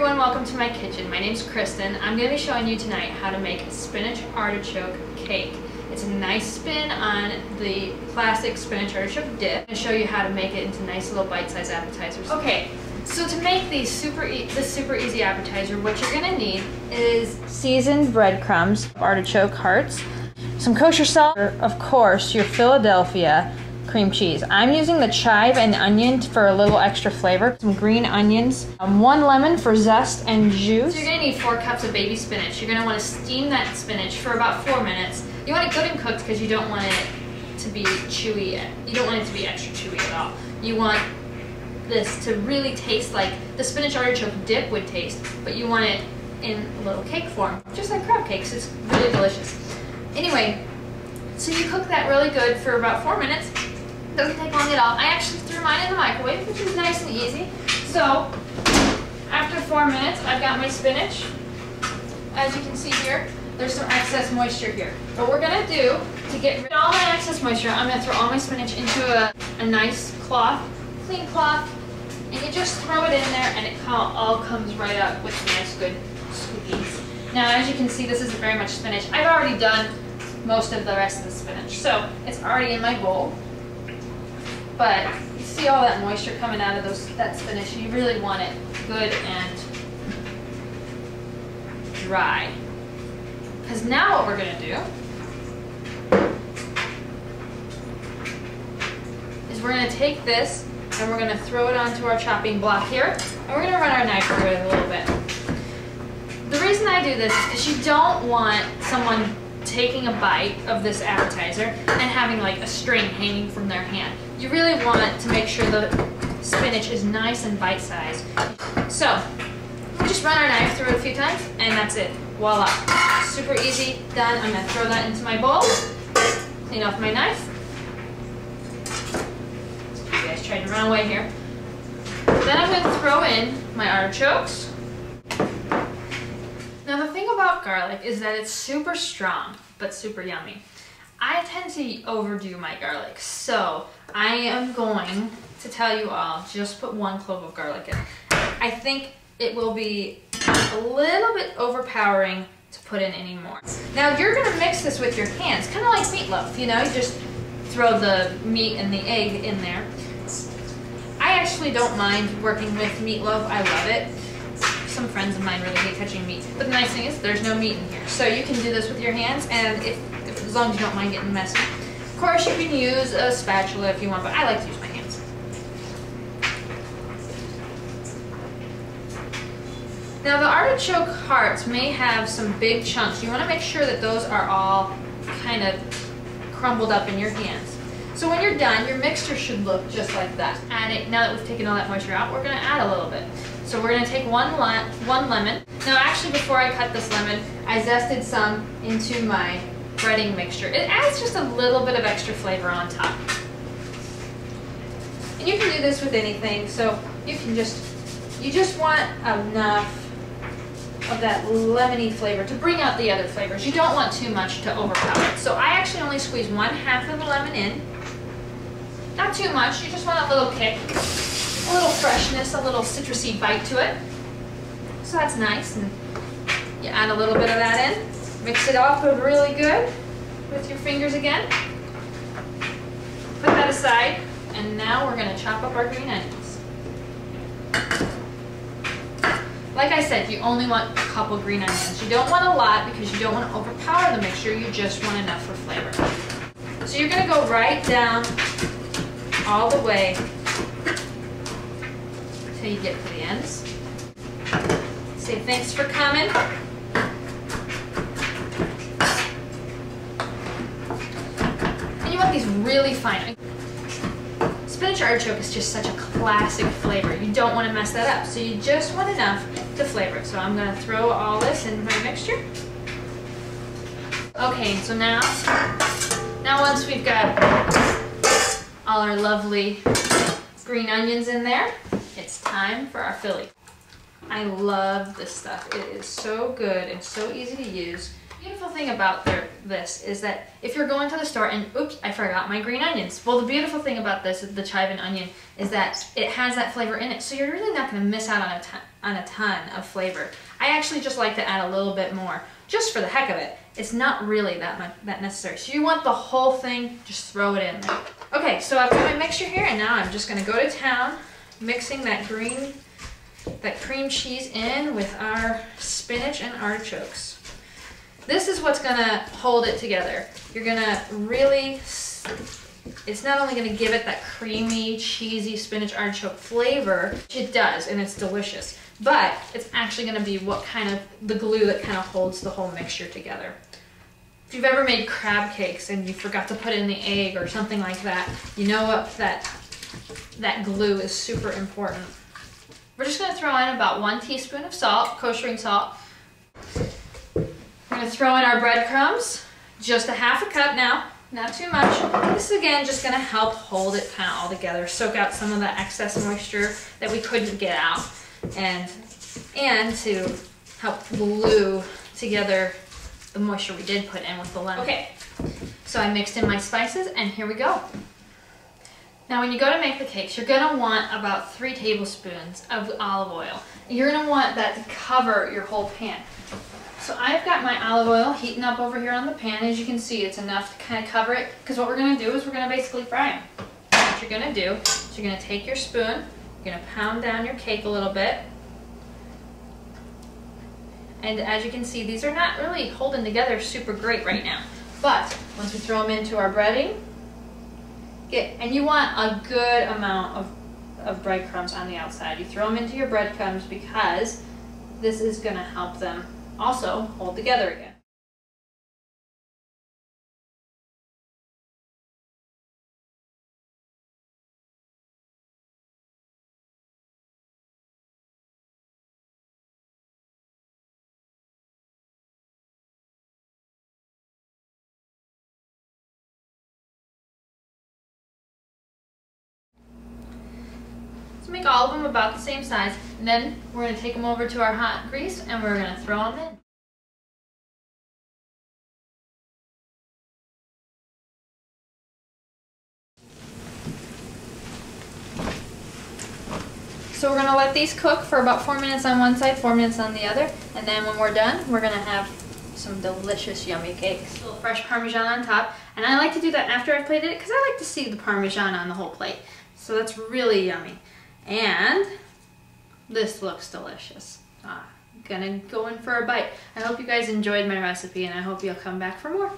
everyone, welcome to my kitchen. My name's Kristen. I'm going to be showing you tonight how to make spinach artichoke cake. It's a nice spin on the classic spinach artichoke dip. I'm going to show you how to make it into nice little bite-sized appetizers. Okay, so to make these this super easy appetizer, what you're going to need is seasoned breadcrumbs, artichoke hearts, some kosher salt, of course, your Philadelphia cream cheese. I'm using the chive and onion for a little extra flavor. Some green onions, 1 lemon for zest and juice. So you're gonna need 4 cups of baby spinach. You're gonna wanna steam that spinach for about 4 minutes. You want it good and cooked because you don't want it to be chewy. You don't want it to be extra chewy at all. You want this to really taste like the spinach artichoke dip would taste, but you want it in a little cake form, just like crab cakes. It's really delicious. Anyway, so you cook that really good for about 4 minutes. Doesn't take long at all. I actually threw mine in the microwave, which is nice and easy. So, after 4 minutes, I've got my spinach. As you can see here, there's some excess moisture here. What we're gonna do to get rid of all my excess moisture, I'm gonna throw all my spinach into a nice cloth, clean cloth, and you just throw it in there and it all comes right up with nice good squeeze. Now, as you can see, this isn't very much spinach. I've already done most of the rest of the spinach, so it's already in my bowl. But you see all that moisture coming out of that spinach. You really want it good and dry. Because now what we're going to do is we're going to take this and we're going to throw it onto our chopping block here. And we're going to run our knife through it a little bit. The reason I do this is because you don't want someone taking a bite of this appetizer and having like a string hanging from their hand. You really want to make sure the spinach is nice and bite-sized. So, we just run our knife through it a few times and that's it. Voila. Super easy, done. I'm going to throw that into my bowl. Clean off my knife. You guys tried to run away here. Then I'm going to throw in my artichokes. Now the thing about garlic is that it's super strong, but super yummy. I tend to overdo my garlic, so I am going to tell you all, just put 1 clove of garlic in. I think it will be a little bit overpowering to put in any more. Now you're gonna mix this with your hands, kind of like meatloaf, you know, you just throw the meat and the egg in there. I actually don't mind working with meatloaf, I love it. Some friends of mine really hate touching meat. But the nice thing is there's no meat in here. So you can do this with your hands, and as long as you don't mind getting messy. Of course, you can use a spatula if you want, but I like to use my hands. Now the artichoke hearts may have some big chunks. You want to make sure that those are all kind of crumbled up in your hands. So when you're done, your mixture should look just like that. Now that we've taken all that moisture out, we're going to add a little bit. So we're going to take one lemon. Now actually before I cut this lemon, I zested some into my breading mixture. It adds just a little bit of extra flavor on top. And you can do this with anything, so you just want enough of that lemony flavor to bring out the other flavors. You don't want too much to overpower it. So I actually only squeeze 1/2 of the lemon in. Not too much, you just want a little kick. A little freshness, a little citrusy bite to it. So that's nice, and you add a little bit of that in. Mix it up really good with your fingers again. Put that aside, and now we're going to chop up our green onions. Like I said, you only want a couple green onions. You don't want a lot because you don't want to overpower the mixture, you just want enough for flavor. So you're going to go right down all the way till you get to the ends. Say thanks for coming. And you want these really fine. Spinach artichoke is just such a classic flavor. You don't want to mess that up. So you just want enough to flavor it. So I'm going to throw all this in my mixture. Okay, so now once we've got all our lovely green onions in there, it's time for our Philly. I love this stuff. It is so good and so easy to use. The beautiful thing about this is that if you're going to the store and, oops, I forgot my green onions. Well, the beautiful thing about this, the chive and onion, is that it has that flavor in it, so you're really not going to miss out on a ton of flavor. I actually just like to add a little bit more, just for the heck of it. It's not really that necessary. So you want the whole thing, just throw it in there. Okay, so I've got my mixture here, and now I'm just going to go to town, mixing that cream cheese in with our spinach and artichokes. This is what's gonna hold it together. You're gonna really, it's not only gonna give it that creamy, cheesy spinach artichoke flavor, which it does, and it's delicious, but it's actually gonna be the glue that kind of holds the whole mixture together. If you've ever made crab cakes and you forgot to put in the egg or something like that, you know what, that glue is super important. We're just gonna throw in about 1 teaspoon of salt, koshering salt. We're going to throw in our breadcrumbs, just a ½ cup now, not too much. This is again just going to help hold it kind of all together, soak out some of the excess moisture that we couldn't get out, and to help glue together the moisture we did put in with the lemon. Okay, so I mixed in my spices, and here we go. Now when you go to make the cakes, you're going to want about 3 tablespoons of olive oil. You're going to want that to cover your whole pan. So I've got my olive oil heating up over here on the pan. As you can see, it's enough to kind of cover it, because what we're going to do is we're going to basically fry them. What you're going to do is you're going to take your spoon, you're going to pound down your cake a little bit, and as you can see, these are not really holding together super great right now. But once we throw them into our breading, and you want a good amount of breadcrumbs on the outside. You throw them into your breadcrumbs because this is going to help them also hold together again. So make all of them about the same size, and then we're going to take them over to our hot grease and we're going to throw them in. So we're going to let these cook for about 4 minutes on one side, 4 minutes on the other, and then when we're done, we're going to have some delicious, yummy cakes. A little fresh Parmesan on top, and I like to do that after I've plated it because I like to see the Parmesan on the whole plate. So that's really yummy. And this looks delicious. I'm gonna go in for a bite. I hope you guys enjoyed my recipe, and I hope you'll come back for more.